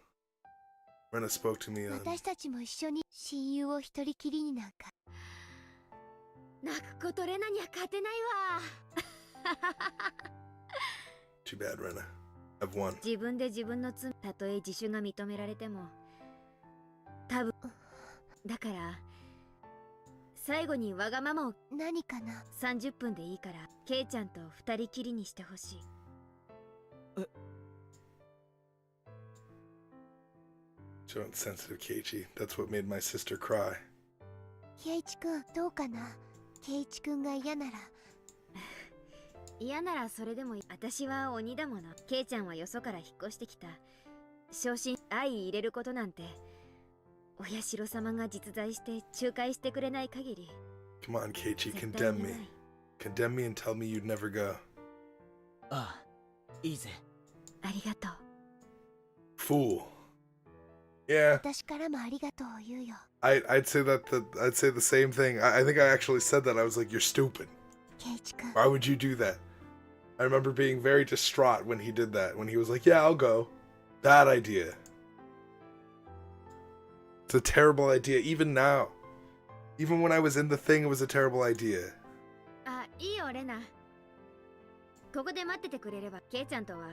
Rena spoke to me on... 私たちも一緒に親友を一人きりになんか。泣くことレナには勝てないわ。 Too bad, Rena. I've won. 自分で自分の罪、たとえ自首が認められても多分だから最後にわがままを何かな。30分でいいからケイちゃんと二人きりにしてほしい。 So insensitive, Keiichi. That's what made my sister cry. ケイチくんどうかな。ケイチくんが嫌なら。嫌ならそれでもいい。私は鬼だもの。ケイちゃんはよそから引っ越してきた。昇進相入れることなんてお社様が実在して仲介してくれない限り。 Come on, Keiichi, 絶対 condemn にな me. い。 Condemn me and tell me you'd never go. ああ、いいぜ。ありがとう。 Fool. Yeah, 私からもありがとうを言うよ。 I'd say I'd say the same thing. I think I actually said that. I was like, you're stupid. ケイチくん。 Why would you do that? I remember being very distraught when he did that. When he was like, yeah, I'll go. Bad idea. It's a terrible idea, even now. Even when I was in the thing, it was a terrible idea. あ、いいよレナ。ここで待っててくれればケイちゃんとは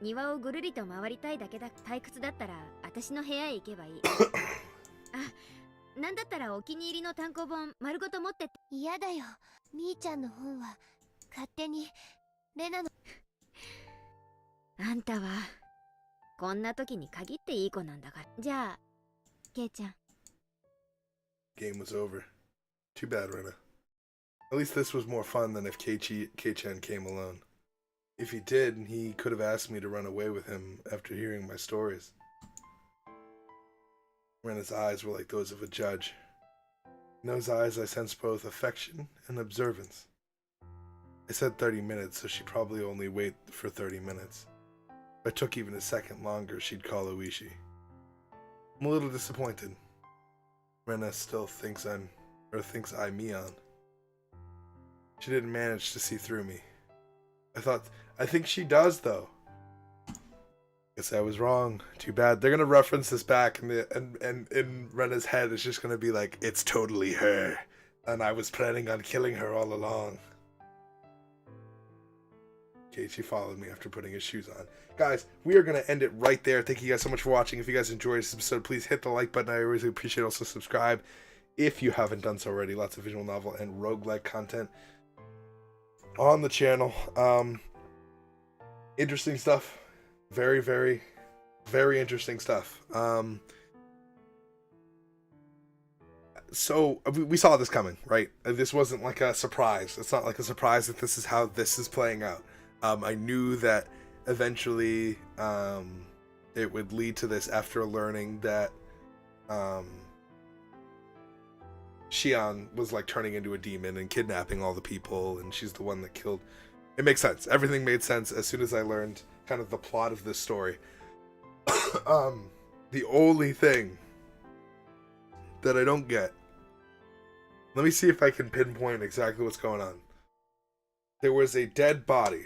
庭をぐるりと回りたいだけだ。退屈だったら私の部屋へ行けばいい。あ、なんだったらお気に入りの単行本丸ごと持ってって。嫌だよ。みーちゃんの本は勝手にレナの。あんたはこんな時に限っていい子なんだから。じゃあケイちゃん。 Game was over. Too bad, Rena. At least this was more fun than if Kei-chan came alone. If he did, he could have asked me to run away with him after hearing my stories. Rena's eyes were like those of a judge. In those eyes, I sensed both affection and observance. I said 30 minutes, so she'd probably only wait for 30 minutes. If it took even a second longer, she'd call Oishi. I'm a little disappointed. Rena still thinks I'm Mion. She didn't manage to see through me. I think she does, though. Guess I was wrong. Too bad. They're gonna reference this back, and in Rena's head, it's just gonna be like, it's totally her, and I was planning on killing her all along. Keiichi followed me after putting his shoes on. Guys, we are gonna end it right there. Thank you guys so much for watching. If you guys enjoyed this episode, please hit the like button. I really appreciate it. Also subscribe if you haven't done so already. Lots of visual novel and roguelike content on the channel. Interesting stuff. Very, very, very interesting stuff. So we saw this coming, right? This wasn't like a surprise. It's not like a surprise that this is how this is playing out. I knew that eventually it would lead to this after learning that Shion was like turning into a demon and kidnapping all the people, and she's the one that killed. It makes sense. Everything made sense as soon as I learned kind of the plot of this story. The only thing that I don't get, let me see if I can pinpoint exactly what's going on. There was a dead body.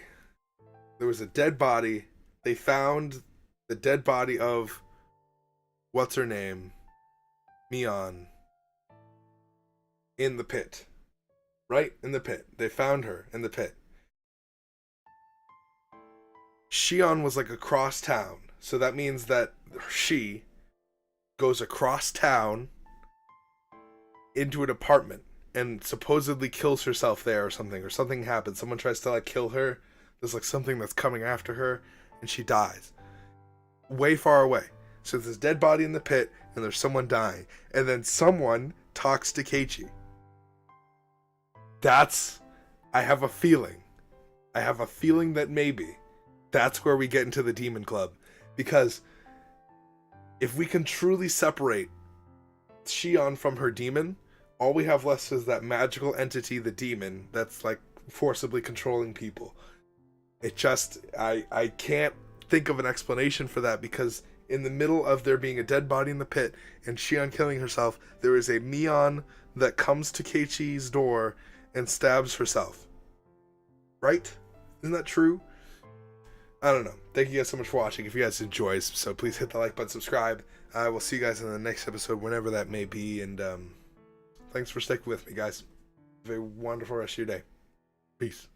They found the dead body of what's her name, Mion, in the pit. Right? In the pit. They found her in the pit. Shion was like across town. So that means that she goes across town into an apartment and supposedly kills herself there or something happens. Someone tries to like kill her. There's like something that's coming after her and she dies. Way far away. So there's a dead body in the pit and there's someone dying. And then someone talks to Keiichi. I have a feeling that maybe that's where we get into the Demon Club. Because if we can truly separate Shion from her demon, All we have left is that magical entity, the demon, that's like forcibly controlling people. It just, I can't think of an explanation for that, because in the middle of there being a dead body in the pit and Shion killing herself, there is a Mion that comes to Keiichi's door and stabs herself. Right? Isn't that true? I don't know. Thank you guys so much for watching. If you guys enjoyed, so please hit the like button, subscribe. I will see you guys in the next episode, whenever that may be, and thanks for sticking with me, guys. Have a wonderful rest of your day. Peace.